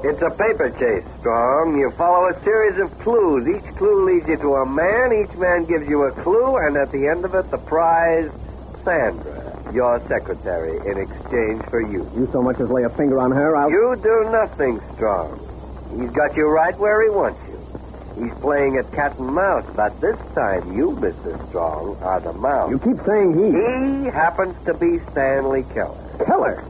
It's a paper chase, Strong. You follow a series of clues. Each clue leads you to a man. Each man gives you a clue, and at the end of it, the prize, Sandra, your secretary, in exchange for you. You so much as lay a finger on her, I'll... You do nothing, Strong. He's got you right where he wants you. He's playing at cat and mouse, but this time you, Mr. Strong, are the mouse. You keep saying he... He happens to be Stanley Keller. Keller?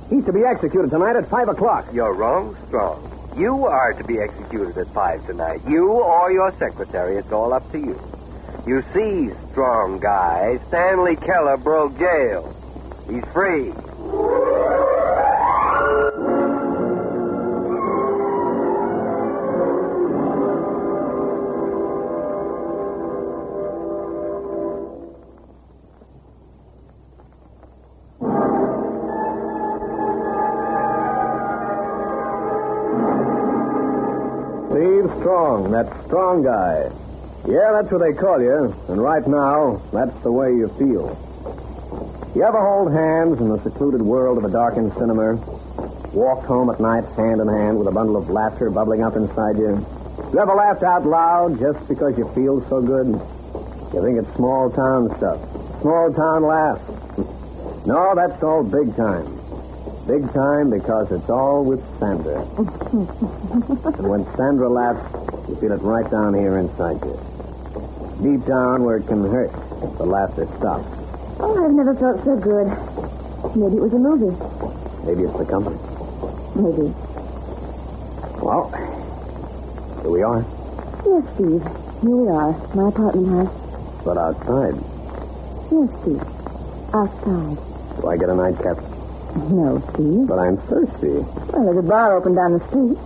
He's to be executed tonight at 5 o'clock. You're wrong, Strong. You are to be executed at 5 tonight. You or your secretary. It's all up to you. You see, Strong guy, Stanley Keller broke jail. He's free. Strong, that strong guy. Yeah, that's what they call you. And right now, that's the way you feel. You ever hold hands in the secluded world of a darkened cinema? Walked home at night hand in hand with a bundle of laughter bubbling up inside you? You ever laughed out loud just because you feel so good? You think it's small town stuff. Small town laugh. No, that's all big time. Big time because it's all with Sandra. And when Sandra laughs, you feel it right down here inside you. Deep down where it can hurt if the laughter stops. Oh, I've never felt so good. Maybe it was a movie. Maybe it's the company. Maybe. Well, here we are. Yes, Steve. Here we are. My apartment house. But outside. Yes, Steve. Outside. Do I get a nightcap? No, Steve. But I'm thirsty. Well, there's a bar open down the street.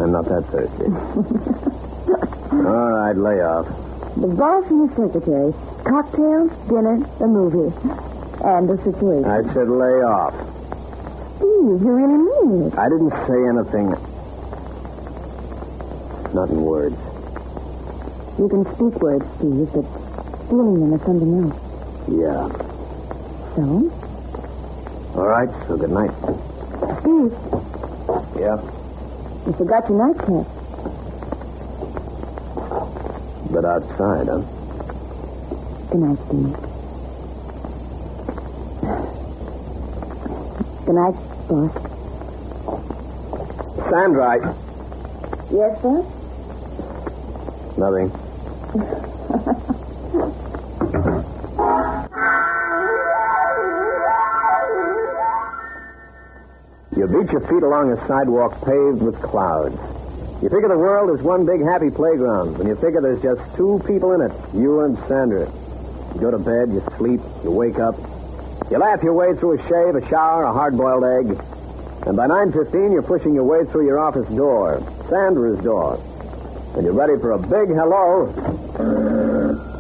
I'm not that thirsty. All right, lay off. The boss and the secretary. Cocktails, dinner, a movie. And a situation. I said lay off. Steve, you really mean it. I didn't say anything. Not in words. You can speak words, Steve, but feeling them is something else. Yeah. So? All right, so good night. Steve. Yeah? You forgot your nightcap. But outside, huh? Good night, Steve. Good night, boss. Sandra, Yes, sir? Nothing. You beat your feet along a sidewalk paved with clouds. You figure the world is one big happy playground, and you figure there's just two people in it, you and Sandra. You go to bed, you sleep, you wake up. You laugh your way through a shave, a shower, a hard-boiled egg. And by 9:15, you're pushing your way through your office door, Sandra's door. And you're ready for a big hello.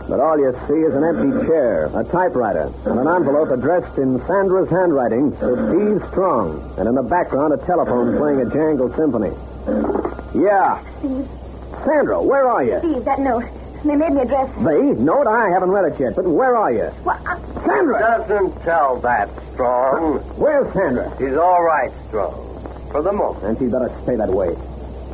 But all you see is an empty chair, a typewriter, and an envelope addressed in Sandra's handwriting to Steve Strong. And in the background, a telephone playing a jangled symphony. Yeah. Steve. Sandra, where are you? Steve, that note. They made me address. The note? I haven't read it yet, but where are you? Well, Sandra! Doesn't tell that, Strong. Where's Sandra? She's all right, Strong. For the moment. And she better stay that way.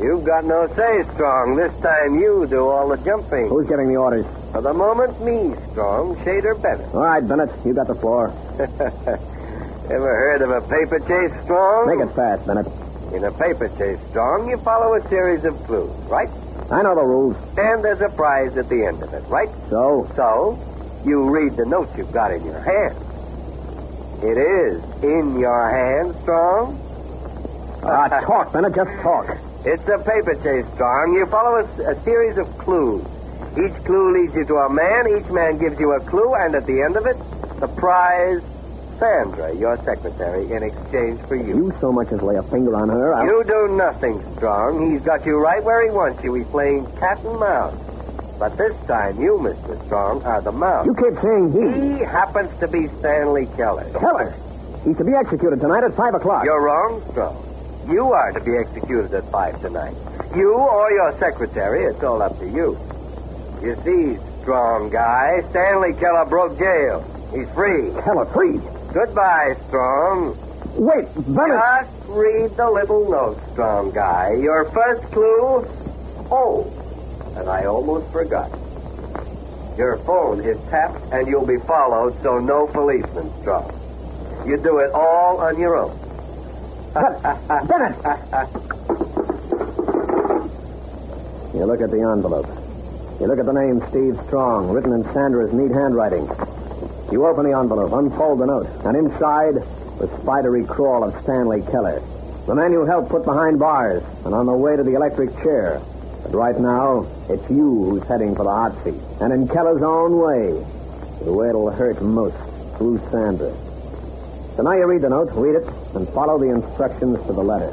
You've got no say, Strong. This time you do all the jumping. Who's getting the orders? For the moment, me, Strong. Shader Bennett. All right, Bennett, you got the floor. Ever heard of a paper chase, Strong? Make it fast, Bennett. In a paper chase, Strong, you follow a series of clues, right? I know the rules. And there's a prize at the end of it, right? So? So, you read the note you've got in your hand. It is in your hand, Strong. Talk, Bennett, just talk. It's a paper chase, Strong. You follow a series of clues. Each clue leads you to a man. Each man gives you a clue, and at the end of it, the prize, Sandra, your secretary, in exchange for you. You so much as lay a finger on her, I'll... You do nothing, Strong. He's got you right where he wants you. He's playing cat and mouse. But this time, you, Mr. Strong, are the mouse. You keep saying he. He happens to be Stanley Keller. Keller? He's to be executed tonight at 5 o'clock. You're wrong, Strong. You are to be executed at 5 tonight. You or your secretary, it's all up to you. You see, Strong guy, Stanley Keller broke jail. He's free. Keller, free. Goodbye, Strong. Wait, Bennett. Just read the little note, Strong guy. Your first clue. Oh, and I almost forgot. Your phone is tapped and you'll be followed, so no policeman, Strong. You do it all on your own. Bennett! You look at the envelope. You look at the name Steve Strong, written in Sandra's neat handwriting. You open the envelope, unfold the note, and inside, the spidery crawl of Stanley Keller, the man you helped put behind bars and on the way to the electric chair. But right now, it's you who's heading for the hot seat, and in Keller's own way, the way it'll hurt most, through Sandra. So now you read the note, read it, and follow the instructions to the letter.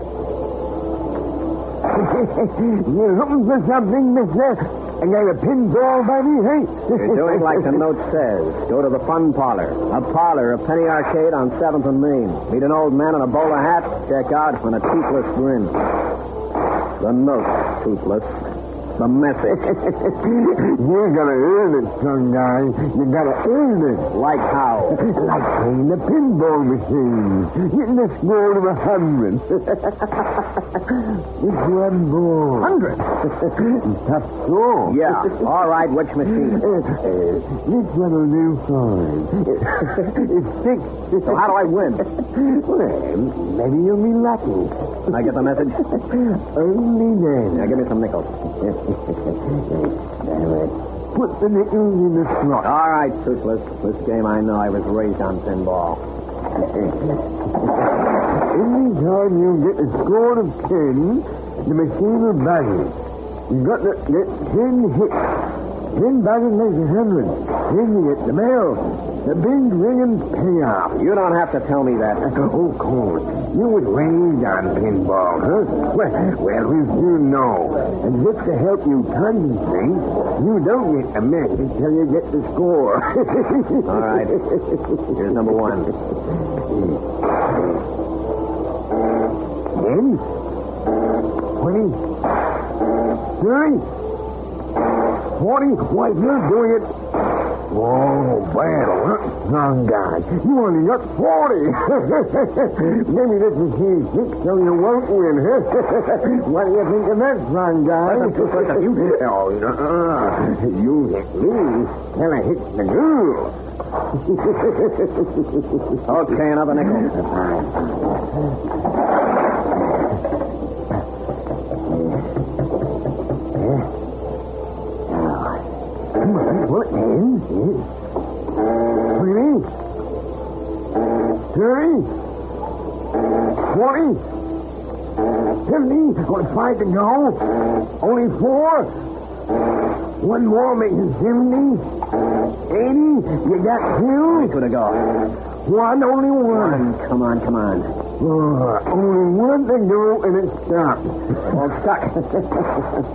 You're looking for something, mister? I got a pinball, buddy, hey? You're doing like the note says. Go to the fun parlor. A parlor, a penny arcade on 7th and Main. Meet an old man in a bowler hat. Check out on a toothless grin. The note, toothless. The message. You gotta earn it, son guy. You gotta earn it. Like how? Like playing the pinball machine. Getting the score to 100. It's one ball. 100? Tough score. Yeah. All right, which machine? This one'll do fine. It's fixed. So how do I win? Well, maybe you'll be lucky. Can I get the message? Only then. Now, give me some nickels. Damn it. Put the nickels in the slot. All right, toothless. This game I know. I was raised on pinball. Any time you get a score of 10, the machine will buzz. You got to get 10 hits. 10 buzzes makes 100. Then you get the bell. The big ringing payoff. You don't have to tell me that. Oh, course. You was raised on pinball, huh? Well, if you know. And just to help you concentrate, you don't get a message till you get the score. All right. Here's number 1. 10, 20, 30, 40. Why, you're doing it. Oh, battle, huh? Young guy. You only got 40. Maybe this machine's fixed so you won't win, huh? What do you think of that, young guy? Oh, you hit me. Then I hit the girl. Okay, another nickel. What, 10, 20, 30, 40, 50, only 5 to go, only 4, one more makes it 70, 80, you got 2. Two to go. One, only 1. Come on. Only 1 to go and it stops. All stuck.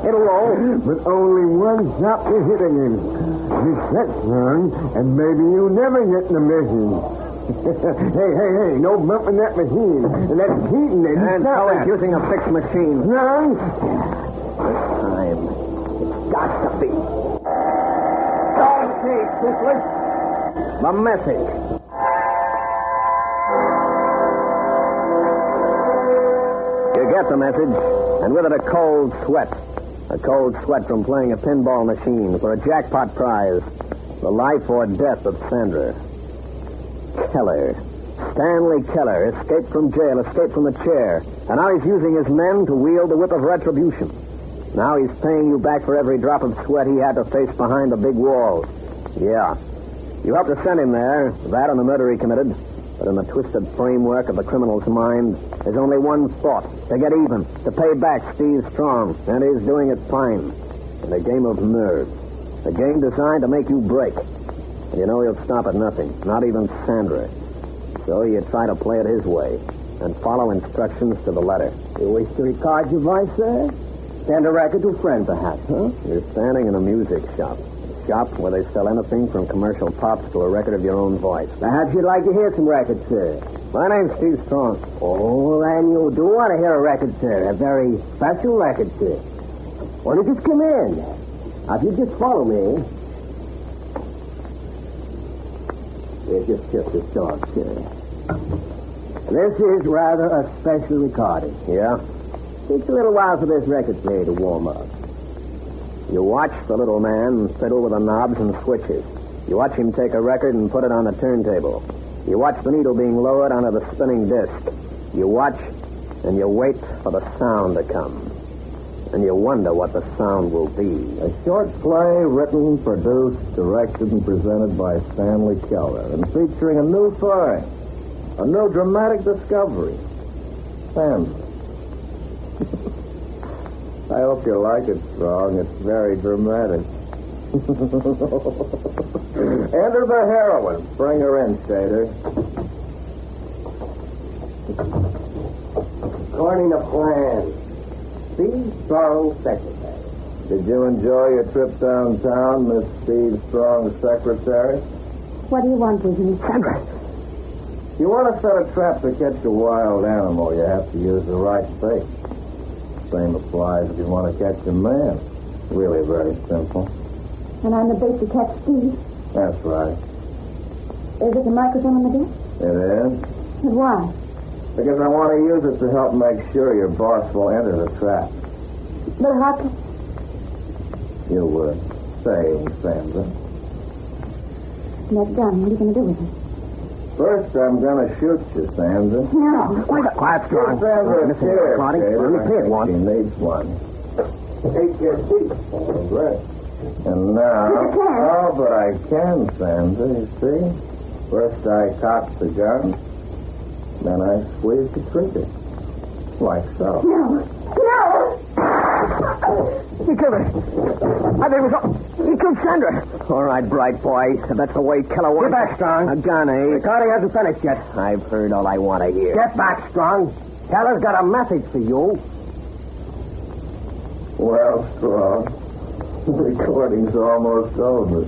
It'll roll. But only 1 stop to hit again. This that's wrong, and maybe you never get the message. Hey, no bumping that machine. That's heating it. And so it's using a fixed machine. Wrong? This time, it's got to be. Okay, toothless. The message. You get the message, and with it a cold sweat. A cold sweat from playing a pinball machine for a jackpot prize. The life or death of Sandra. Keller. Stanley Keller escaped from jail, escaped from the chair. And now he's using his men to wield the whip of retribution. Now he's paying you back for every drop of sweat he had to face behind the big wall. Yeah. You helped to send him there, that and the murder he committed. But in the twisted framework of the criminal's mind, there's only one thought: to get even, to pay back Steve Strong. And he's doing it fine. In a game of nerves. A game designed to make you break. And you know he'll stop at nothing, not even Sandra. So you try to play it his way and follow instructions to the letter. You wish to record your voice, sir? Send a record to a friend, perhaps, huh? You're standing in a music shop. A shop where they sell anything from commercial pops to a record of your own voice. Perhaps you'd like to hear some records, sir. My name's Steve Strong. Oh, then you do want to hear a record, sir. A very special record, sir. Well, you just come in. Now, if you just follow me. Just this dog, sir. This is rather a special recording. Yeah? Takes a little while for this record player to warm up. You watch the little man fiddle with the knobs and switches. You watch him take a record and put it on the turntable. You watch the needle being lowered onto the spinning disc. You watch and you wait for the sound to come. And you wonder what the sound will be. A short play written, produced, directed, and presented by Stanley Keller, and featuring a new story, a new dramatic discovery. Sandra. I hope you like it, Strong. It's very dramatic. Enter the heroine. Bring her in, Shader. According to plan, Steve Strong's secretary. Did you enjoy your trip downtown, Miss Steve Strong's secretary? What do you want with me? Sandra! You want to set a trap to catch a wild animal, you have to use the right bait. Same applies if you want to catch a man. Really very simple. And I'm the bait to catch Steve? That's right. Is it the microphone on the desk? It is. And why? Because I want to use it to help make sure your boss will enter the trap. But how can... You were saying, Sandra. That gun, what are you going to do with it? First, I'm going to shoot you, Sandra. No. Quiet, Strong. Sandra, Listen, here, Claudia, Shader. let me pay it once. She needs one. Take your seat. All right. And now... You can't. Oh, but I can, Sandra, you see. First I cock the gun, then I squeeze the trigger. Like so. No. No! He killed her. I think it was... He killed Sandra. All right, bright boy. If that's the way Keller wants... Get back, Strong. A gun, eh? Recording hasn't finished yet. I've heard all I want to hear. Get back, Strong. Keller's got a message for you. Well, Strong, the recording's almost over.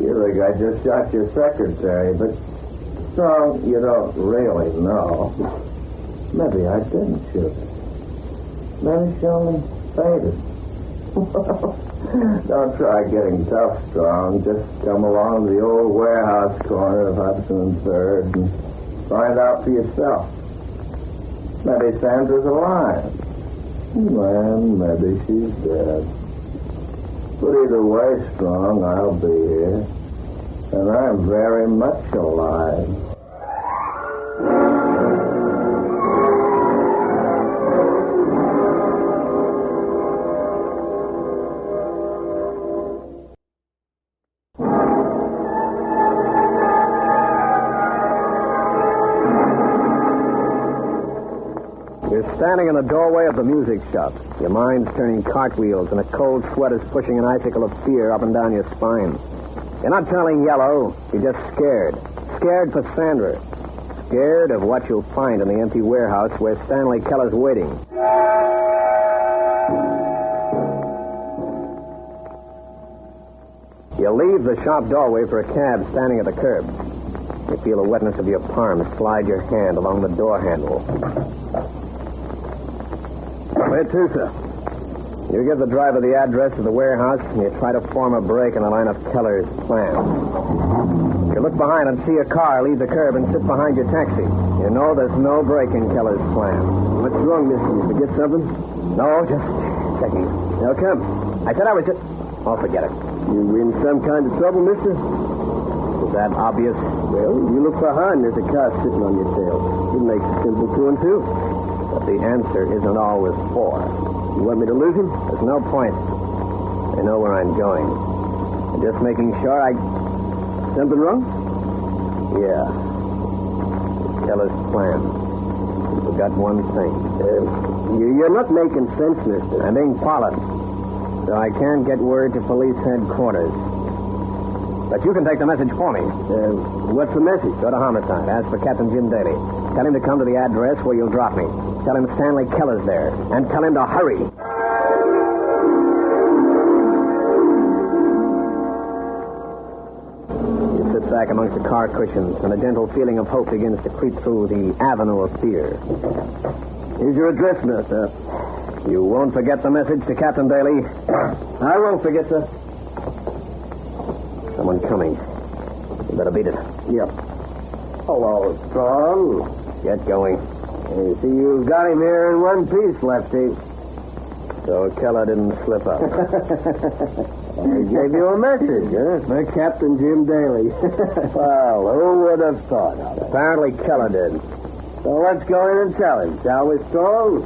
You think I just shot your secretary, but, Strong, you don't really know. Maybe I didn't shoot her. Maybe she only fainted. Don't try getting tough, Strong. Just come along the old warehouse corner of Hudson and 3rd and find out for yourself. Maybe Sandra's alive. And maybe she's dead. But either way, Strong, I'll be here. And I'm very much alive. You're standing in the doorway of the music shop. Your mind's turning cartwheels, and a cold sweat is pushing an icicle of fear up and down your spine. You're not telling Yellow. You're just scared. Scared for Sandra. Scared of what you'll find in the empty warehouse where Stanley Keller's waiting. You leave the shop doorway for a cab standing at the curb. You feel the wetness of your palm slide your hand along the door handle. Where to, sir? You give the driver the address of the warehouse, and you try to form a break in the line of Keller's plan. You look behind and see a car leave the curb and sit behind your taxi. You know there's no break in Keller's plan. What's wrong, mister? You forget something? No, just checking. How come? I said I was just... Oh, forget it. You in some kind of trouble, mister? Is that obvious? Well, you look behind. There's a car sitting on your tail. It makes a simple 2 and 2. But the answer isn't always 4. You want me to lose him? There's no point. I know where I'm going. I'm just making sure I... Something wrong? Yeah. It's Keller's plan. You forgot one thing. You're not making sense, mister. I'm being followed. So I can't get word to police headquarters. But you can take the message for me. What's the message? Go to Homicide. Ask for Captain Jim Daley. Tell him to come to the address where you'll drop me. Tell him Stanley Keller's there. And tell him to hurry. You sit back amongst the car cushions, and a gentle feeling of hope begins to creep through the avenue of fear. Here's your address, mister. You won't forget the message to Captain Daley? I won't forget, sir. Someone coming. You better beat it. Yep. Hello, Strong. Get going. I see you've got him here in one piece, Lefty. So Keller didn't slip up. I gave you a message, huh? My Captain Jim Daley. Well, who would have thought of it? Apparently Keller did. So let's go in and tell him, shall we, Strong?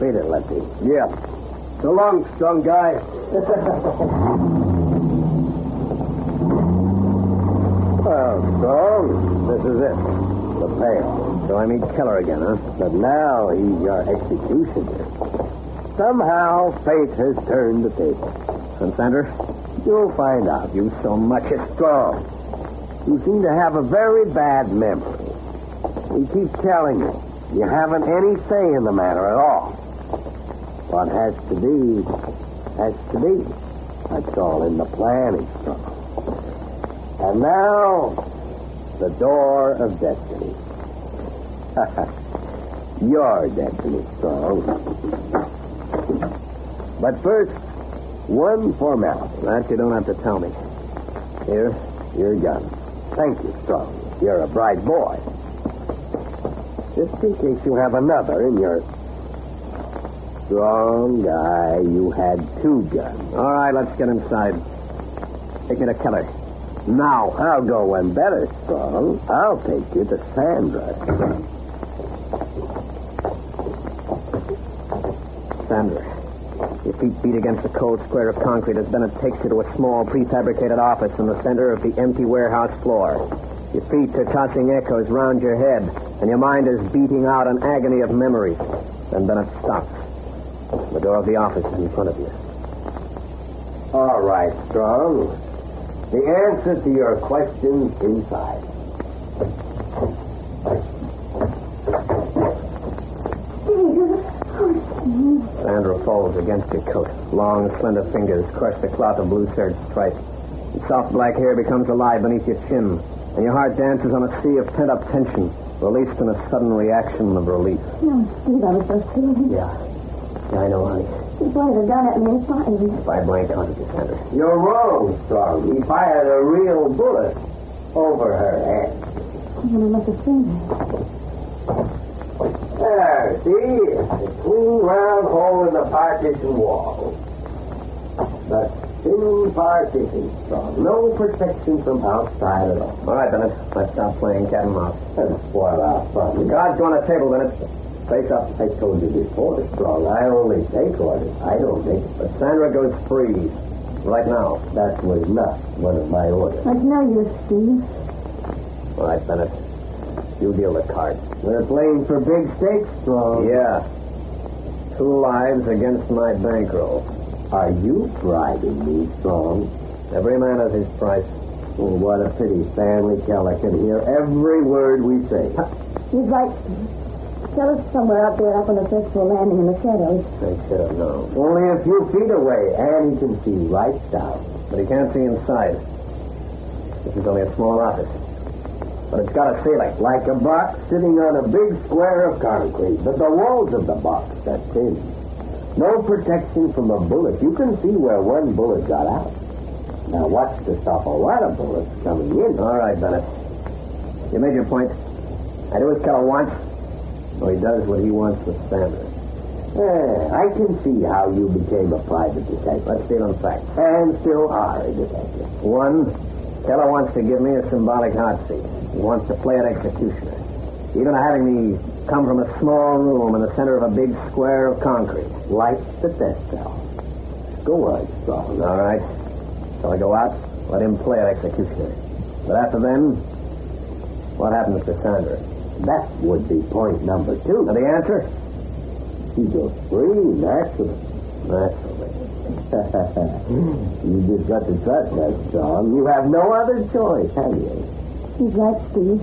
Beat it, Lefty. Yeah. So long, Strong guy. Well, Strong, this is it. The payoff. So I meet Keller again, huh? But now he's your executioner. Somehow fate has turned the table. And Sandra? You'll find out. You so much as Strong. You seem to have a very bad memory. We keep telling you, you haven't any say in the matter at all. What has to be, has to be. That's all in the planning, Strong. And now, the door of destiny. Your destiny, Strong. But first, one formality. That you don't have to tell me. Here, your gun. Thank you, Strong. You're a bright boy. Just in case you have another in your... Strong guy, you had 2 guns. All right, let's get inside. Take me to Keller. Now, I'll go one better, Strong. I'll take you to Sandra. Sandra, your feet beat against the cold square of concrete as Bennett takes you to a small prefabricated office in the center of the empty warehouse floor. Your feet are tossing echoes round your head, and your mind is beating out an agony of memories. Then Bennett stops. The door of the office is in front of you. All right, Strong. The answer to your question's inside. Sandra falls against your coat. Long, slender fingers crush the cloth of blue serge stripes. Your soft black hair becomes alive beneath your chin, and your heart dances on a sea of pent-up tension, released in a sudden reaction of relief. No, Steve, I was so scared. Yeah, I know, honey. He pointed a gun at me and fired it. By blank haunted you, Sandra. You're wrong, Strong. He fired a real bullet over her head. Then I must have seen it. There, see? A clean round hole in the partition wall. The thin partition, Strong. No protection from outside at all. All right, Bennett. Let's stop playing cat and mouse. Doesn't spoil our fun. The cards go on the table, Bennett. Face up. I told you before, Strong. I only take orders. I don't make it. But Sandra goes free. Right now. That was not one of my orders. That's no use, Steve. All right, Bennett. You deal the cards. We're playing for big stakes, Strong. Yeah. 2 lives against my bankroll. Are you bribing me, Strong? Every man has his price. Oh, what a pity Stanley Keller can hear every word we say. He's right, Steve. Tell us somewhere out there up on the first floor landing in the shadows. I should have known. Only a few feet away, and he can see right down. But he can't see inside. This is only a small office. But it's got a ceiling. Like a box sitting on a big square of concrete, but the walls of the box are thin. No protection from a bullet. You can see where one bullet got out. Now watch to stop a lot of bullets coming in. All right, Bennett. You made your point. I do what Keller wants. So he does what he wants with Sandra. I can see how you became a private detective. Let's deal in facts. And still are a detective. 1, Keller wants to give me a symbolic hot seat. He wants to play an executioner. Even having me come from a small room in the center of a big square of concrete. Like the test cell. Go on, Strong. All right. So I go out, let him play an executioner. But after then, what happens to Sandra? That would be point number 2. Now the answer? She goes free, naturally. Naturally. You just got to trust that, Strong. You have no other choice, have you? He's right, Steve.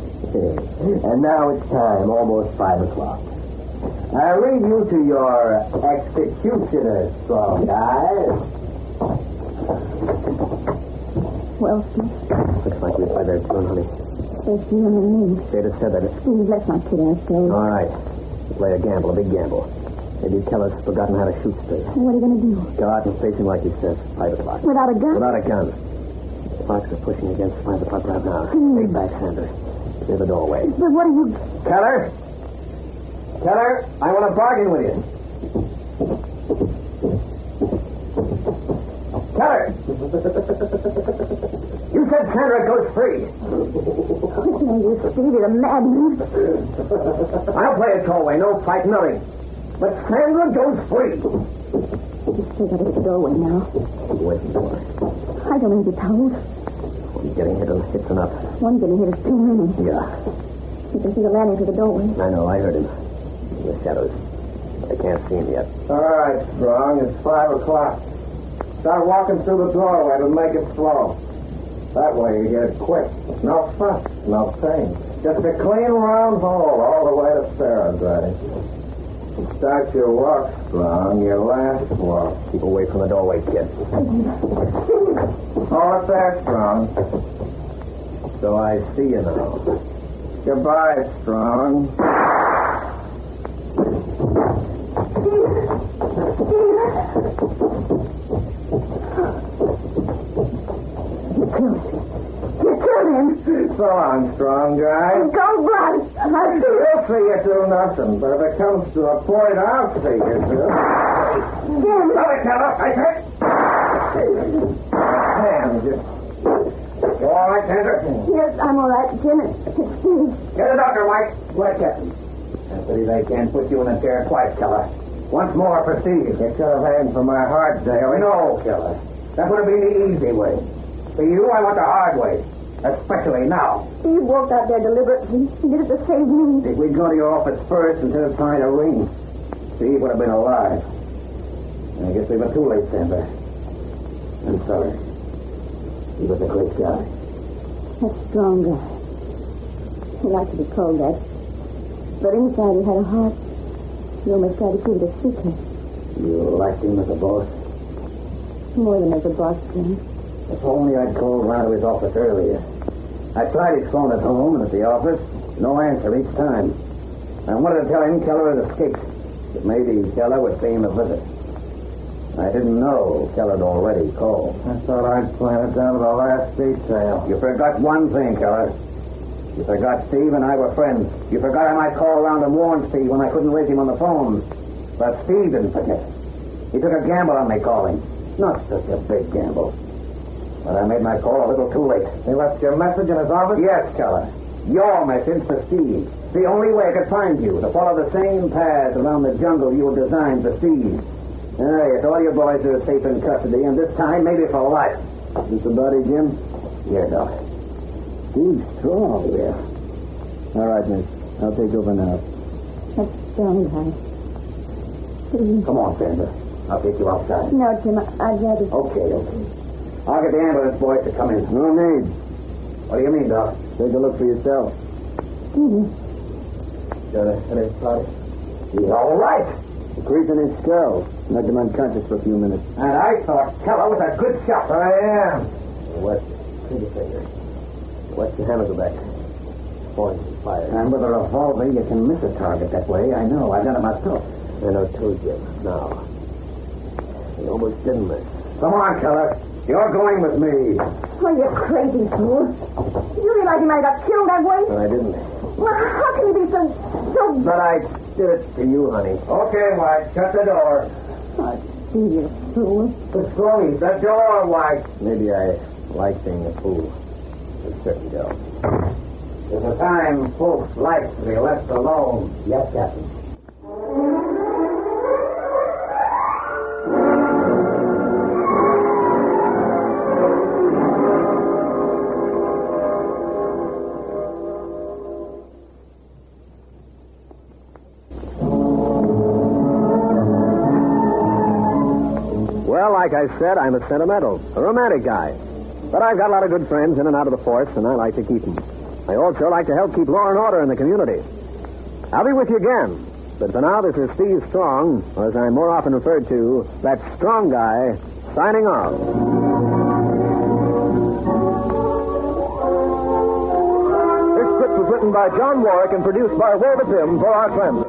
And now it's time, almost 5 o'clock. I leave you to your executioner, Strong guy. Well, Steve, Looks like we play their tune, honey. there's you and me. They'd have said that. Steve, let's not kid ourselves. All right. Play a gamble, a big gamble. Maybe Keller's forgotten how to shoot straight. What are you going to do? Go out and face him like he says. 5 o'clock. Without a gun? Without a gun. sparks are pushing against 5 o'clock right now. Stay back, Sandra. Near the doorway. But what are you... Keller? Keller, I want to bargain with you. Keller! You said Sandra goes free. No, you Steve, you're a madman. I'll play it your way. No fight, nothing. But Sandra goes free. You still got to hit the doorway now. What are you waiting for? I don't need to be told. One getting hit on hits enough. One getting hit is too many. Yeah. You can see the landing through the doorway. I know. I heard him. In the shadows. I can't see him yet. All right, Strong. It's 5 o'clock. Start walking through the doorway to make it slow. That way you get it quick. No fuss, no pain. Just a clean round hole all the way to Sarah's, ready. Start your walk, Strong. Your last walk. Keep away from the doorway, kid. Oh, it's there, Strong. So I see you now. Goodbye, Strong. You killed him. So long, Strong guy. Don't run. You'll see you do nothing, but if it comes to a point, I'll see you do. Sorry, Keller. I said. Hands. You all right, Sandra? Yes, I'm all right, Jim. It's Steve. Get a doctor, White. What, Captain? I pity they can't put you in a chair twice, Keller. Once more for Steve. You could have aimed for my heart, Daley. No, Keller. That would have been the easy way. For you, I want the hard way. Especially now. Steve walked out there deliberately. He did it to save me. If we'd go to your office first instead of trying to ring, Steve would have been alive. I guess we were too late, Sandra. I'm sorry. He was a great guy. A strong guy. He liked to be called that. But inside he had a heart. He almost tried to keep it a secret. You liked him as a boss? More than as a boss, Jim. If only I'd called round to his office earlier. I tried his phone at home and at the office. No answer each time. I wanted to tell him Keller had escaped. But maybe Keller would pay him a visit. I didn't know Keller had already called. I thought I'd plan it down to the last detail. You forgot one thing, Keller. You forgot Steve and I were friends. You forgot I might call around and warn Steve when I couldn't reach him on the phone. But Steve didn't forget. He took a gamble on me calling. Not such a big gamble. But I made my call a little too late. He left your message in his office? Yes, Keller. Your message to Steve. The only way I could find you, to follow the same path around the jungle you had designed for Steve. Yes, all your boys are safe in custody, and this time, maybe for life. Is this the body, Jim? Yeah, Doc. Steve's strong. Yeah. All right, miss. I'll take over now. That's strong guy. Please. Come on, Sandra. I'll take you outside. No, Jim, I'd rather... Okay. I'll get the ambulance boys to come in. No need. What do you mean, Doc? Take a look for yourself. Stevie. Got a headache, Clyde? He's all right. The crease in his skull. Knocked him unconscious for a few minutes. And I thought Keller was a good shot. I am. What's your finger? What's your hammer go back? Points and fire. And with a revolver, you can miss a target that way. I know. I've done it myself. I know too, Jim. Now. You almost didn't miss. Come on, Keller. You're going with me. Oh, you crazy fool. You realize you might have got killed that way? No, I didn't. Well, how can you be so... But I did it for you, honey. Okay, White. Shut the door. Oh, Steve, you fool. What's wrong? The door, White. Maybe I like being a fool. It certainly don't. There's a time folks like to be left alone. Yes, Captain. Well, like I said, I'm a sentimental, a romantic guy. But I've got a lot of good friends in and out of the force, and I like to keep them. I also like to help keep law and order in the community. I'll be with you again. But for now, this is Steve Strong, or as I'm more often referred to, that strong guy, signing off. This script was written by John Warwick and produced by Walter Pym for our friends.